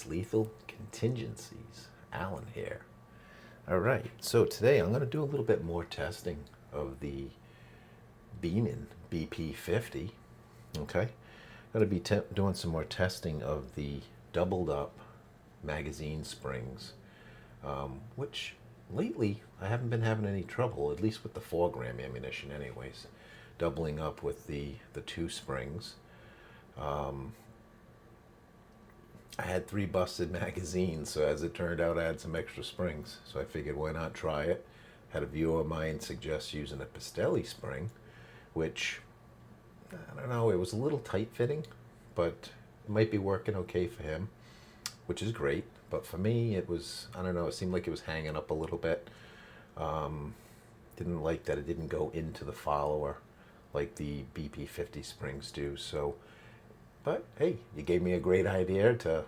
Less Lethal Contingencies. Alan here. All right, so today I'm going to do a little bit more testing of the Beeman BP50. Okay, going to be doing some more testing of the doubled up magazine springs, which lately I haven't been having any trouble, at least with the 4-gram ammunition anyways, doubling up with the two springs. I had 3 busted magazines, so as it turned out, I had some extra springs. So I figured, why not try it? Had a viewer of mine suggest using a Pistelli spring, which, I don't know, it was a little tight fitting, but it might be working okay for him, which is great. But for me, it was, I don't know, it seemed like it was hanging up a little bit. Didn't like that it didn't go into the follower like the BP50 springs do. So, but hey, you gave me a great idea to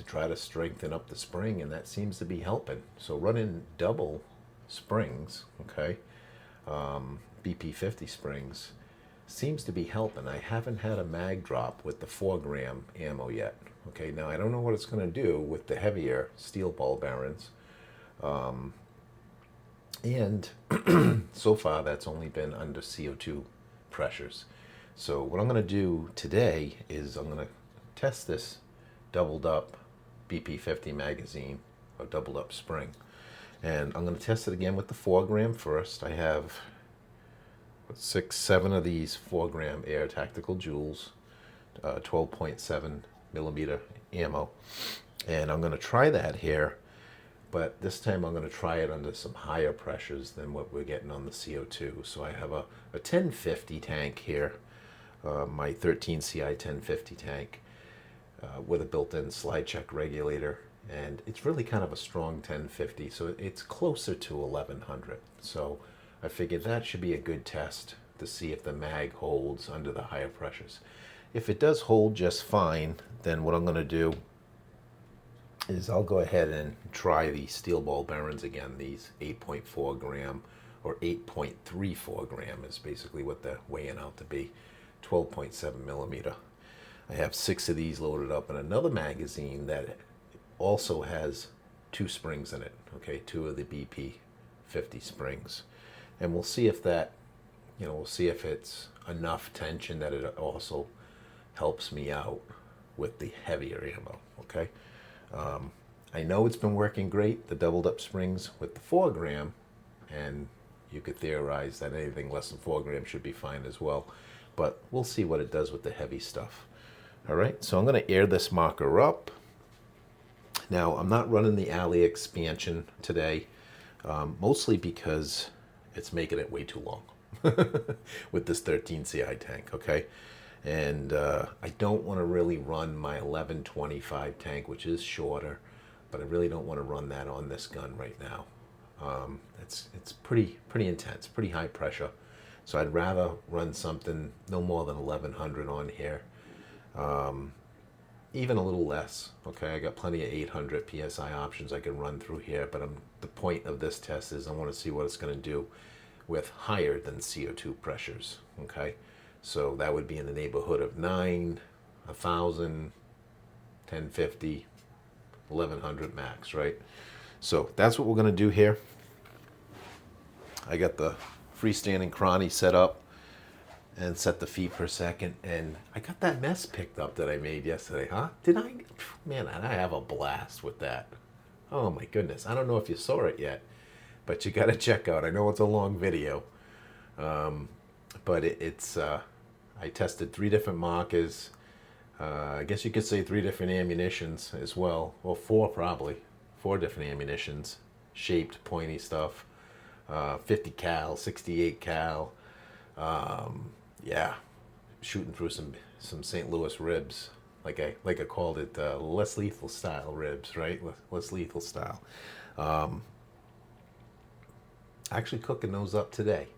try to strengthen up the spring, and that seems to be helping. So running double springs, okay, BP50 springs, seems to be helping. I haven't had a mag drop with the 4-gram ammo yet. Okay, now I don't know what it's going to do with the heavier steel ball bearings. And so far that's only been under CO2 pressures. So what I'm going to do today is I'm going to test this doubled up BP50 magazine, or doubled up spring. And I'm going to test it again with the 4-gram first. I have 6, 7 of these 4-gram Air Tactical Jewels, 12.7 millimeter ammo. And I'm going to try that here, but this time I'm going to try it under some higher pressures than what we're getting on the CO2. So I have a 1050 tank here, my 13 CI 1050 tank, with a built-in slide check regulator, and it's really kind of a strong 1050, so it's closer to 1100. So I figured that should be a good test to see if the mag holds under the higher pressures. If it does hold just fine, then what I'm going to do is I'll go ahead and try the steel ball bearings again. These 8.4 gram or 8.34 gram is basically what they're weighing out to be, 12.7 millimeter. I have 6 of these loaded up in another magazine that also has 2 springs in it, okay, 2 of the BP50 springs. And we'll see if that, we'll see if it's enough tension that it also helps me out with the heavier ammo, okay? I know it's been working great, the doubled up springs with the 4-gram, and you could theorize that anything less than 4 grams should be fine as well, but we'll see what it does with the heavy stuff. All right, so I'm going to air this marker up. Now, I'm not running the alley expansion today, mostly because it's making it way too long with this 13 CI tank, okay? And I don't want to really run my 1125 tank, which is shorter, but I really don't want to run that on this gun right now. It's pretty intense, pretty high pressure. So I'd rather run something no more than 1100 on here. Even a little less, okay? I got plenty of 800 PSI options I can run through here, but the point of this test is I want to see what it's going to do with higher than CO2 pressures, okay? So that would be in the neighborhood of 9, 1000, 1050, 1100 max, right? So that's what we're going to do here. I got the freestanding cranny set up and set the feet per second, and I got that mess picked up that I made yesterday, huh? Did I? Man, I have a blast with that. Oh my goodness. I don't know if you saw it yet, but you got to check out. I know it's a long video, but it's I tested 3 different markers. I guess you could say 3 different ammunitions as well. Well, 4 probably. 4 different ammunitions, shaped, pointy stuff. 50 cal, 68 cal. Yeah, shooting through some St. Louis ribs, like I called it, less lethal style ribs, right? Less lethal style. Actually cooking those up today.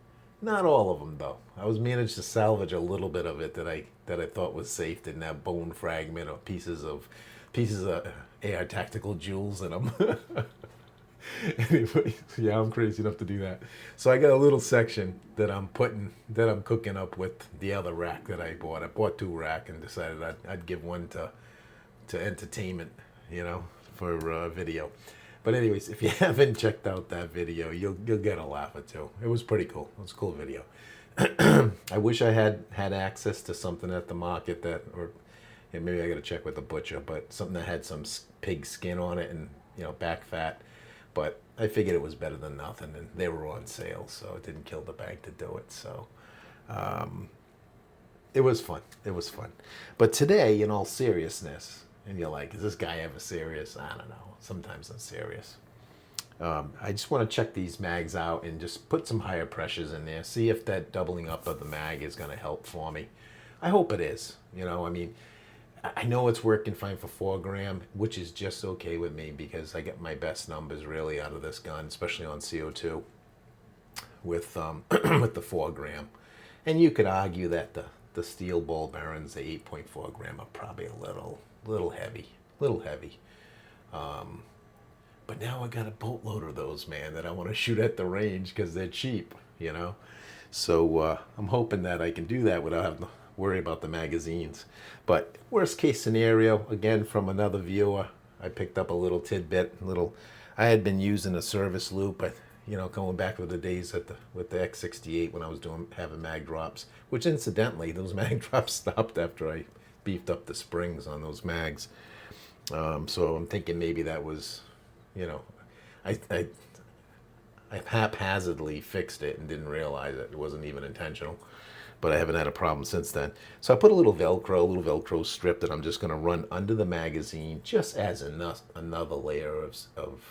Not all of them though. I was managed to salvage a little bit of it that I thought was safe. Didn't have bone fragment or pieces of AR Tactical Jewels in them. Anyway, yeah, I'm crazy enough to do that. So I got a little section that I'm cooking up with the other rack that I bought. I bought 2 rack and decided I'd give one to entertainment you know, for video. But anyways, if you haven't checked out that video, you'll get a laugh or two. It was pretty cool. It was a cool video. I wish I had access to something at the market that, or yeah, maybe I got to check with the butcher, but something that had some pig skin on it and, you know, back fat. But I figured it was better than nothing, and they were on sale, so it didn't kill the bank to do it. So it was fun. It was fun. But today, in all seriousness, and you're like, is this guy ever serious? I don't know. Sometimes I'm serious. I just want to check these mags out and just put some higher pressures in there. See if that doubling up of the mag is going to help for me. I hope it is. You know, I mean, I know it's working fine for 4 gram, which is just okay with me because I get my best numbers really out of this gun, especially on CO2 with with the 4 gram. And you could argue that the steel ball bearings, the 8.4 gram, are probably a little heavy, but now I got a boatload of those, man, that I want to shoot at the range because they're cheap, you know. So I'm hoping that I can do that without having to worry about the magazines. But worst case scenario, again, from another viewer, I picked up a little tidbit. I had been using a service loop, you know, going back to the days with the X68 when I was having mag drops, which incidentally, those mag drops stopped after I beefed up the springs on those mags. So I'm thinking maybe that was, you know, I haphazardly fixed it and didn't realize it wasn't even intentional, but I haven't had a problem since then. So I put a little Velcro strip that I'm just going to run under the magazine just as another layer of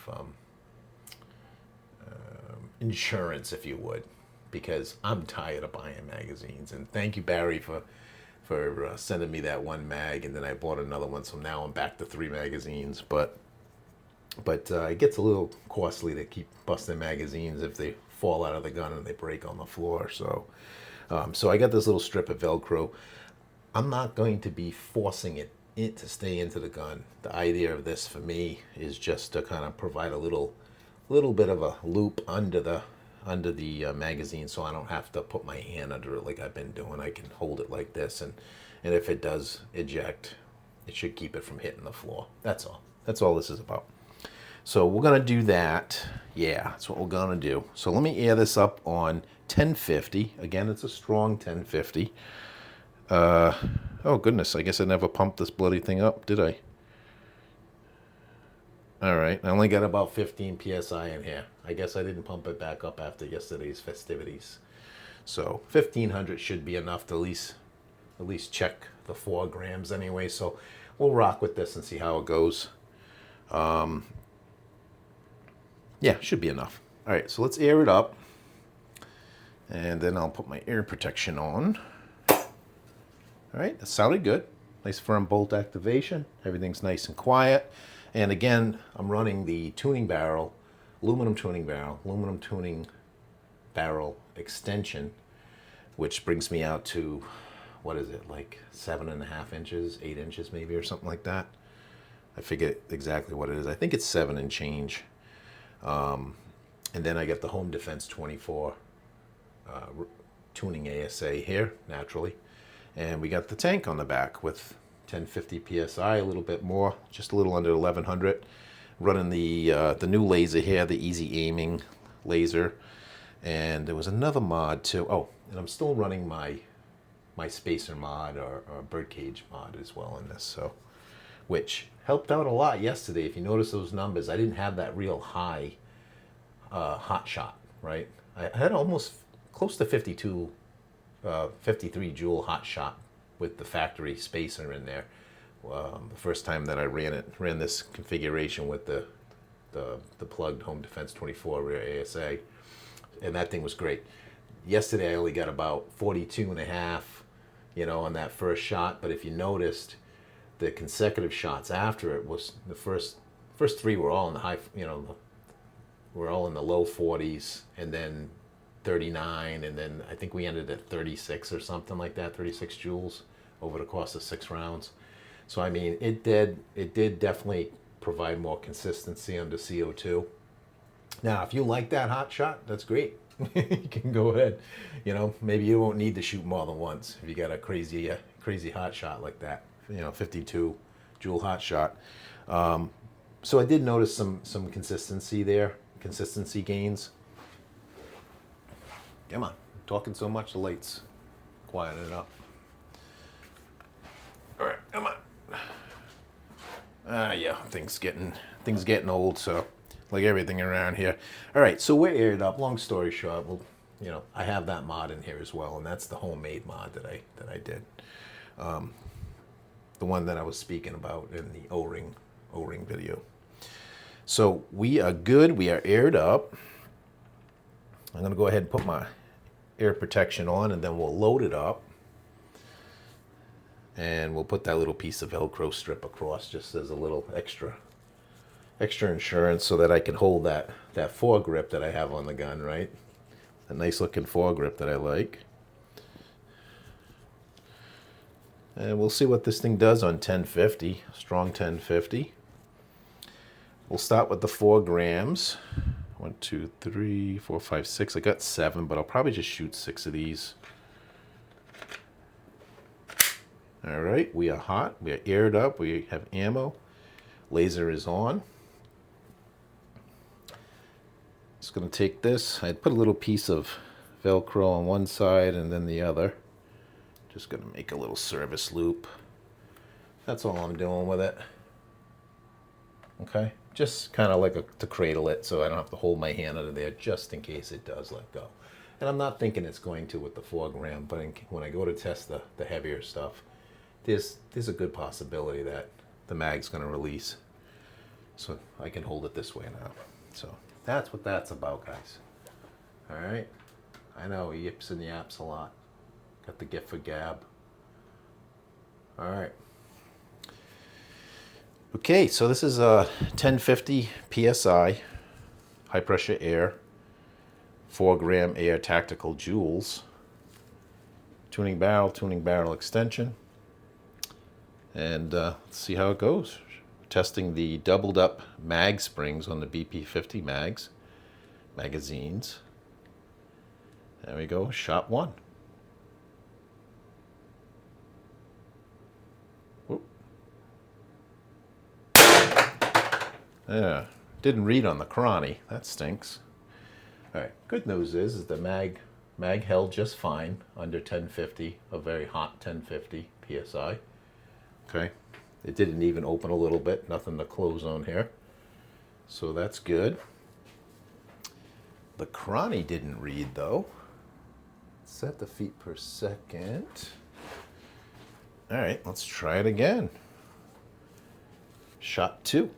insurance, if you would, because I'm tired of buying magazines. And thank you, Barry, for sending me that one mag, and then I bought another one, so now I'm back to 3 magazines. But it gets a little costly to keep busting magazines if they fall out of the gun and they break on the floor. So I got this little strip of Velcro. I'm not going to be forcing it to stay into the gun. The idea of this for me is just to kind of provide a little bit of a loop under the magazine, so I don't have to put my hand under it like I've been doing. I can hold it like this, and if it does eject, it should keep it from hitting the floor. That's all this is about. So we're gonna do that. Yeah, that's what we're gonna do. So let me air this up on 1050. Again, it's a strong 1050. Oh goodness, I guess I never pumped this bloody thing up, did I? All right, I only got about 15 psi in here. I guess I didn't pump it back up after yesterday's festivities. So 1500 should be enough to at least check the 4 grams anyway. So we'll rock with this and see how it goes. Yeah, should be enough. All right, so let's air it up. And then I'll put my ear protection on. All right, that sounded good. Nice firm bolt activation. Everything's nice and quiet. And again, I'm running the aluminum tuning barrel extension, which brings me out to, what is it, like 7.5 inches, 8 inches maybe, or something like that. I forget exactly what it is. I think it's 7 and change. And then I get the Home Defense 24 tuning ASA here, naturally. And we got the tank on the back with 1050 psi, a little bit more, just a little under 1100. Running the new laser here, the easy aiming laser. And there was another mod too. Oh, and I'm still running my spacer mod or birdcage mod as well in this, so which helped out a lot yesterday. If you notice those numbers, I didn't have that real high hot shot, right? I had almost close to 52, 53 joule hot shot with the factory spacer in there. The first time that I ran this configuration with the plugged Home Defense 24 rear ASA, and that thing was great. Yesterday I only got about 42 and a half, on that first shot. But if you noticed, the consecutive shots after it was the first 3 were all in the high, we're all in the low 40s, and then 39, and then I think we ended at 36 or something like that, 36 joules over the course of 6 rounds. So I mean, it did definitely provide more consistency under CO2. Now, if you like that hot shot, that's great. You can go ahead. Maybe you won't need to shoot more than once if you got a crazy hot shot like that. 52 joule hot shot. So I did notice some consistency there, consistency gains. Come on, talking so much, the lights quieten it up. All right, come on. Yeah, things getting old, so like everything around here. All right, so we're aired up. Long story short, well, I have that mod in here as well, and that's the homemade mod that I did. The one that I was speaking about in the O-ring video. So we are good. We are aired up. I'm going to go ahead and put my air protection on, and then we'll load it up. And we'll put that little piece of Velcro strip across just as a little extra insurance so that I can hold that foregrip that I have on the gun, right? A nice looking foregrip that I like. And we'll see what this thing does on 1050, strong 1050. We'll start with the 4 grams. 1, 2, 3, 4, 5, 6. I got 7, but I'll probably just shoot 6 of these. All right, we are hot. We are aired up. We have ammo. Laser is on. Just going to take this. I put a little piece of Velcro on one side and then the other. Just going to make a little service loop. That's all I'm doing with it. Okay, just kind of like to cradle it so I don't have to hold my hand under there just in case it does let go. And I'm not thinking it's going to with the 4 gram, but when I go to test the heavier stuff, there's a good possibility that the mag's going to release. So I can hold it this way now. So that's what that's about, guys. All right. I know, yips and yaps a lot. Got the gift for gab. All right. Okay, so this is a 1050 PSI, high pressure air, 4 gram air tactical joules, tuning barrel extension. And let's see how it goes. Testing the doubled up mag springs on the BP50 magazines. There we go, shot 1. Whoop. Yeah, didn't read on the cranny. That stinks. All right, good news is the mag held just fine under 1050, a very hot 1050 PSI. Okay, it didn't even open a little bit, nothing to close on here. So that's good. The cranny didn't read though. Set the feet per second. All right, let's try it again. Shot 2.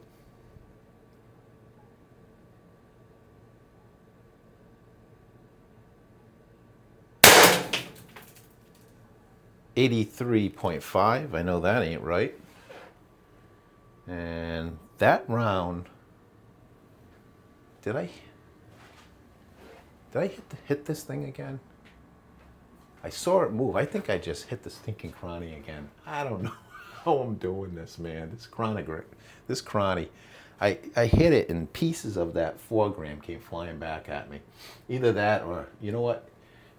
.5. I know that ain't right. And that round, did I hit this thing again? I saw it move. I think I just hit the stinking cranny again. I don't know how I'm doing this, man. This cranny. I hit it and pieces of that 4 gram came flying back at me. Either that or, you know what?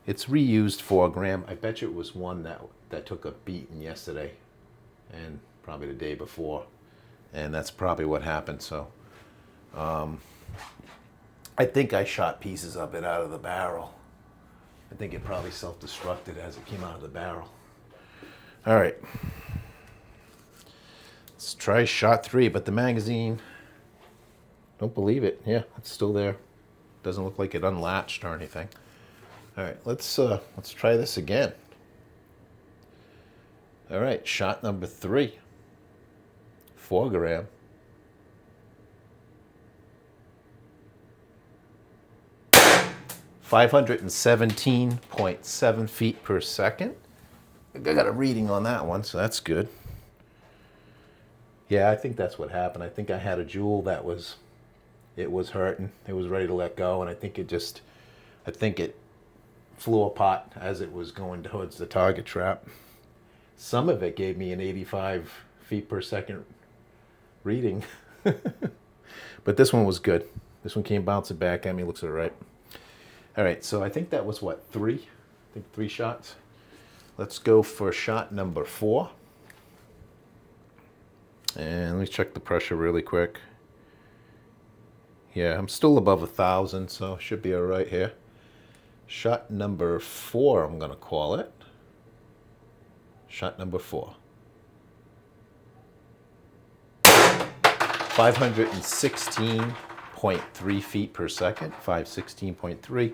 It's reused 4 gram. I bet you it was one that took a beating yesterday and probably the day before. And that's probably what happened. So I think I shot pieces of it out of the barrel. I think it probably self-destructed as it came out of the barrel. All right. Let's try shot 3, but the magazine, don't believe it. Yeah, it's still there. Doesn't look like it unlatched or anything. All right, let's try this again. All right, shot number 3. 4 gram. .517.7 feet per second. I got a reading on that one, so that's good. Yeah, I think that's what happened. I think I had a jewel that was hurting. It was ready to let go, and I think it flew apart as it was going towards the target trap. Some of it gave me an 85 feet per second reading. But this one was good. This one came bouncing back at me. Looks all right. All right, so I think that was what, 3? I think 3 shots. Let's go for shot number 4. And let me check the pressure really quick. Yeah, I'm still above 1,000, so should be all right here. Shot number 4, I'm going to call it. Shot number 4. 516.3 feet per second, 516.3,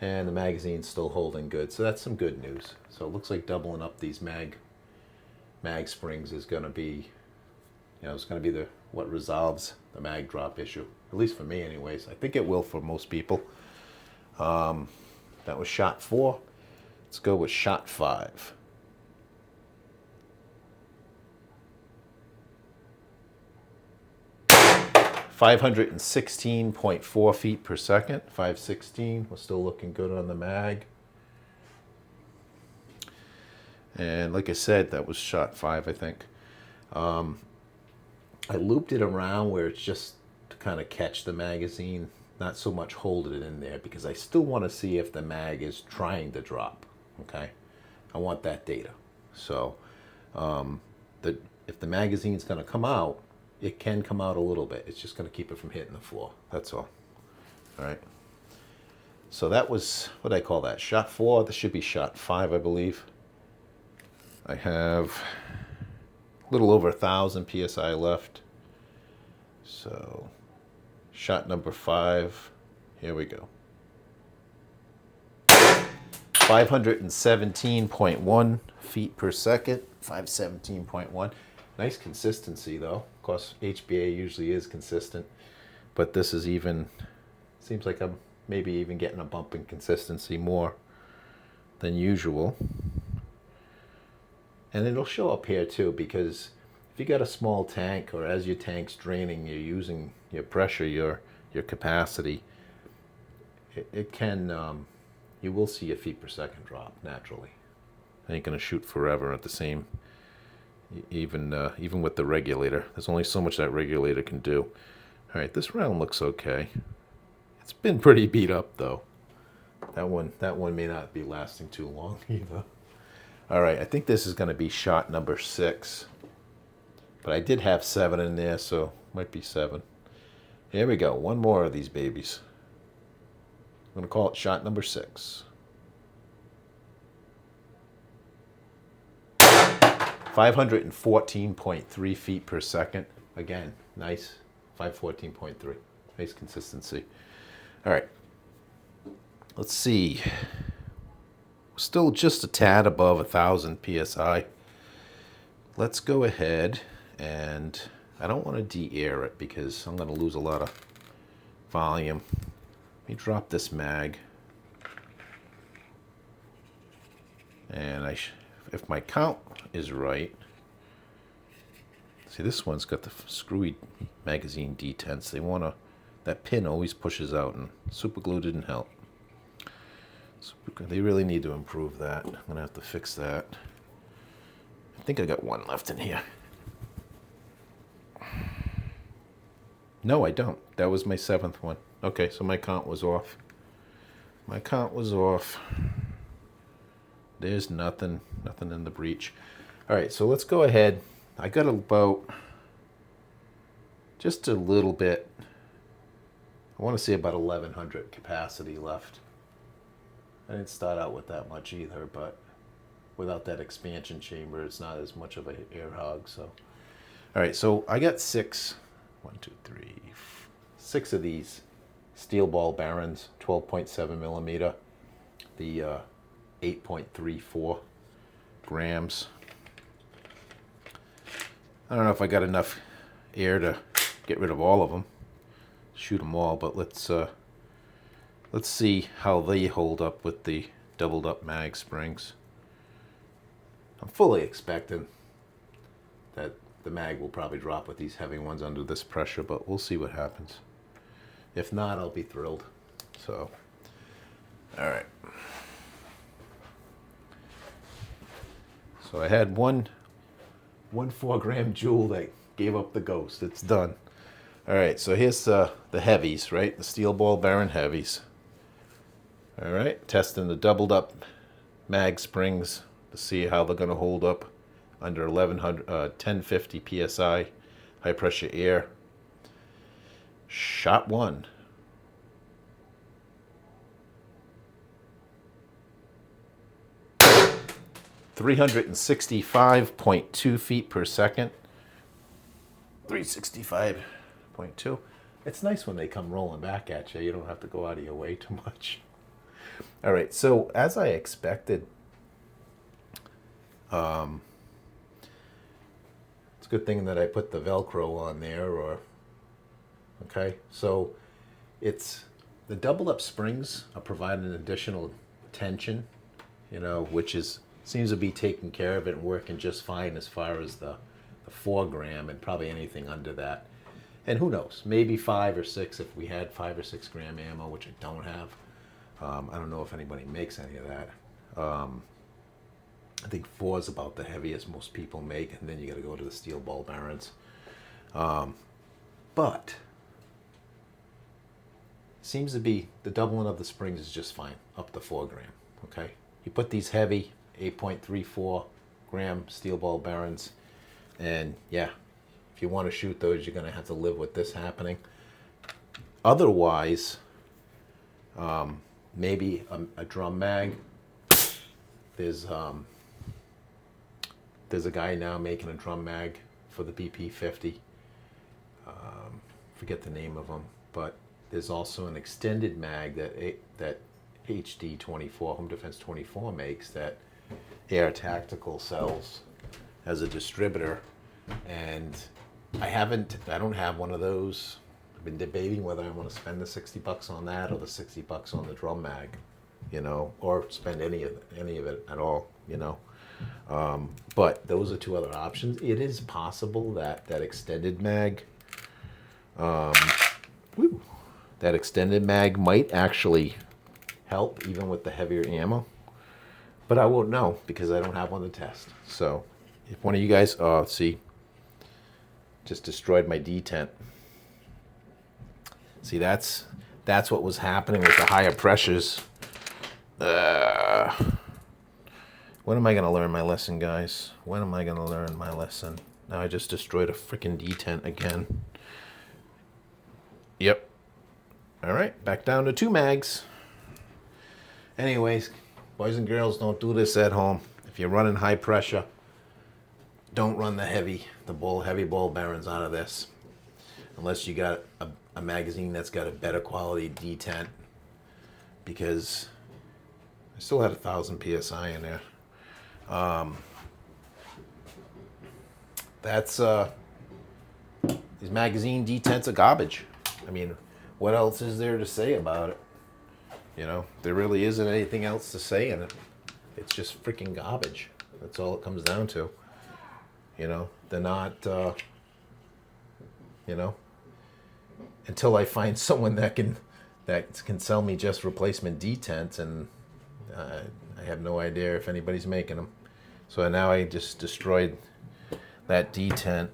and the magazine's still holding good. So that's some good news. So it looks like doubling up these mag springs is going to be, it's going to be what resolves the mag drop issue. At least for me, anyways. I think it will for most people. That was shot 4. Let's go with shot 5. $516.4 feet per second, 516. We're still looking good on the mag. And like I said, that was shot 5, I think. I looped it around where it's just to kind of catch the magazine, not so much hold it in there, because I still want to see if the mag is trying to drop. Okay, I want that data. So if the magazine's going to come out, it can come out a little bit. It's just going to keep it from hitting the floor. That's all. All right. So that was, what did I call that? Shot 4. This should be shot 5, I believe. I have a little over 1,000 PSI left. So shot number 5. Here we go. 517.1 feet per second. 517.1. Nice consistency, though. Of course, HBA usually is consistent, but this is even, seems like I'm maybe even getting a bump in consistency more than usual. And it'll show up here too, because if you got a small tank, or as your tank's draining, you're using your pressure, your capacity, it can, you will see a feet per second drop naturally. It ain't gonna shoot forever at the same. Even with the regulator, there's only so much that regulator can do. All right, this round looks okay. It's been pretty beat up though. That one may not be lasting too long either. All right, I think this is going to be shot number 6, but I did have 7 in there, so might be 7. Here we go. One more of these babies. I'm going to call it shot number 6. 514.3 feet per second. Again, nice. 514.3. Nice consistency. All right. Let's see. Still just a tad above 1,000 PSI. Let's go ahead, and I don't want to de-air it because I'm going to lose a lot of volume. Let me drop this mag. And if my count is right, see, this one's got the screwy magazine detents. That pin always pushes out, and super glue didn't help. They really need to improve that. I'm gonna have to fix that. I think I got one left in here. No, I don't. That was my 7th one. Okay, so my count was off. My count was off. There's nothing in the breech. All right, so let's go ahead. I got about just a little bit. I want to say about 1,100 capacity left. I didn't start out with that much either, but without that expansion chamber, it's not as much of an air hog. So, all right, so I got 6 of these steel ball barons, 12.7 millimeter, the 8.34 grams. I don't know if I got enough air to get rid of all of them, shoot them all, but let's see how they hold up with the doubled up mag springs. I'm fully expecting that the mag will probably drop with these heavy ones under this pressure, but we'll see what happens. If not, I'll be thrilled. So, all right. So I had one 4-gram jewel that gave up the ghost. It's done. All right, so here's the heavies, right? The steel ball bearing heavies. All right, testing the doubled up mag springs to see how they're going to hold up under 1050 PSI. high pressure air. Shot 1. (365.2 feet per second). 365.2. It's nice when they come rolling back at you. You don't have to go out of your way too much. All right, so as I expected, it's a good thing that I put the Velcro on there, okay? So it's the doubled up springs are providing additional tension, which seems to be taking care of it and working just fine as far as the 4 gram and probably anything under that. And who knows, maybe 5 or 6 if we had 5 or 6 gram ammo, which I don't have. I don't know if anybody makes any of that. I think 4 is about the heaviest most people make, and then you got to go to the steel ball bearings. But seems to be the doubling of the springs is just fine up to 4 gram. Okay, you put these heavy 8.34 gram steel ball bearings, and yeah, if you want to shoot those, you're going to have to live with this happening. Otherwise, maybe a drum mag. There's a guy now making a drum mag for the BP50. Forget the name of them, but there's also an extended mag that HD 24, Home Defense 24 makes, that Air Tactical sells as a distributor, and I don't have one of those. I've been debating whether I want to spend the $60 on that or the $60 on the drum mag, or spend any of it at all, but those are 2 other options. It is possible that extended mag, that extended mag might actually help even with the heavier ammo, but I won't know because I don't have one to test. So if one of you guys, see, just destroyed my detent. See, that's what was happening with the higher pressures. When am I going to learn my lesson, guys? When am I going to learn my lesson? Now I just destroyed a freaking detent again. Yep. All right, back down to 2 mags. Anyways, boys and girls, don't do this at home. If you're running high pressure, don't run the heavy ball bearings out of this, unless you got a magazine that's got a better quality detent, because I still had 1,000 PSI in there. These magazine detents are garbage. I mean, what else is there to say about it? There really isn't anything else to say in it. It's just freaking garbage. That's all it comes down to. They're not, until I find someone that can sell me just replacement detents, and I have no idea if anybody's making them. So now I just destroyed that detent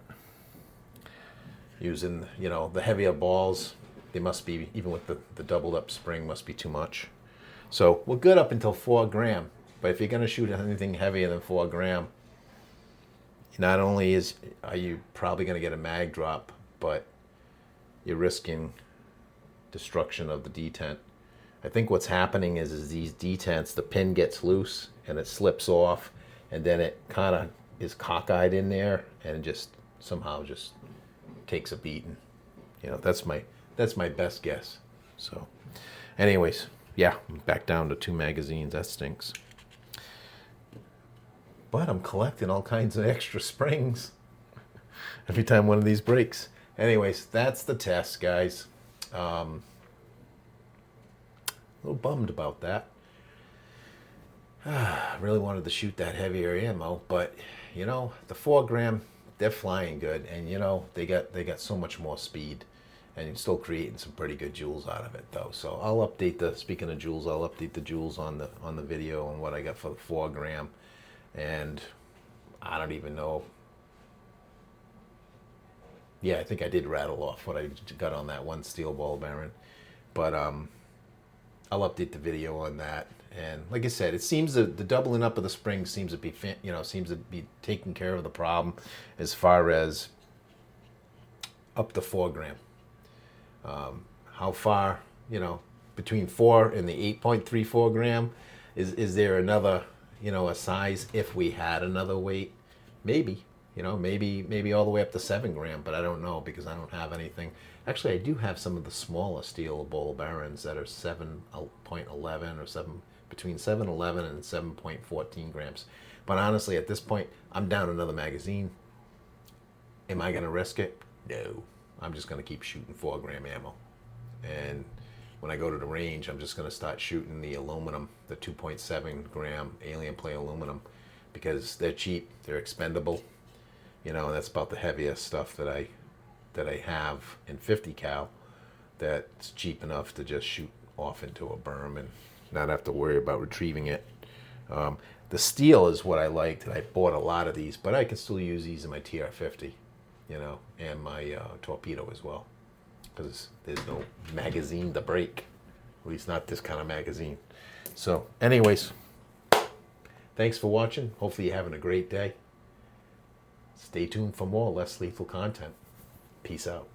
using, the heavier balls. They must be, even with the doubled up spring, must be too much. So we're good up until 4 gram. But if you're going to shoot anything heavier than 4 gram, not only are you probably going to get a mag drop, but you're risking destruction of the detent. I think what's happening is these detents, the pin gets loose and it slips off, and then it kind of is cockeyed in there and just somehow just takes a beating. That's my best guess. So anyways, yeah, back down to 2 magazines. That stinks. But I'm collecting all kinds of extra springs every time one of these breaks. Anyways, that's the test, guys. A little bummed about that. I really wanted to shoot that heavier ammo, but the 4 gram, they're flying good, and they got so much more speed, and you're still creating some pretty good joules out of it, though. So I'll update speaking of joules, I'll update the joules on the video on what I got for the 4 gram, and I don't even know. Yeah, I think I did rattle off what I got on that one steel ball bearing, but I'll update the video on that. And like I said, it seems the doubling up of the springs seems to be taking care of the problem as far as up to 4 gram. How far, between 4 and the 8.34 gram, is there another, a size if we had another weight? Maybe, maybe all the way up to 7 gram, but I don't know because I don't have anything. Actually, I do have some of the smaller steel ball bearings that are 7.11 or between 7.11 and 7.14 grams. But honestly, at this point, I'm down another magazine. Am I going to risk it? No. I'm just going to keep shooting 4 gram ammo. And when I go to the range, I'm just going to start shooting the aluminum, the 2.7 gram alien play aluminum, because they're cheap, they're expendable. And that's about the heaviest stuff that I have in 50 cal that's cheap enough to just shoot off into a berm and not have to worry about retrieving it. The steel is what I liked, and I bought a lot of these, but I can still use these in my TR-50, and my torpedo as well, because there's no magazine to break, at least not this kind of magazine. So anyways, thanks for watching. Hopefully you're having a great day. Stay tuned for more less lethal content. Peace out.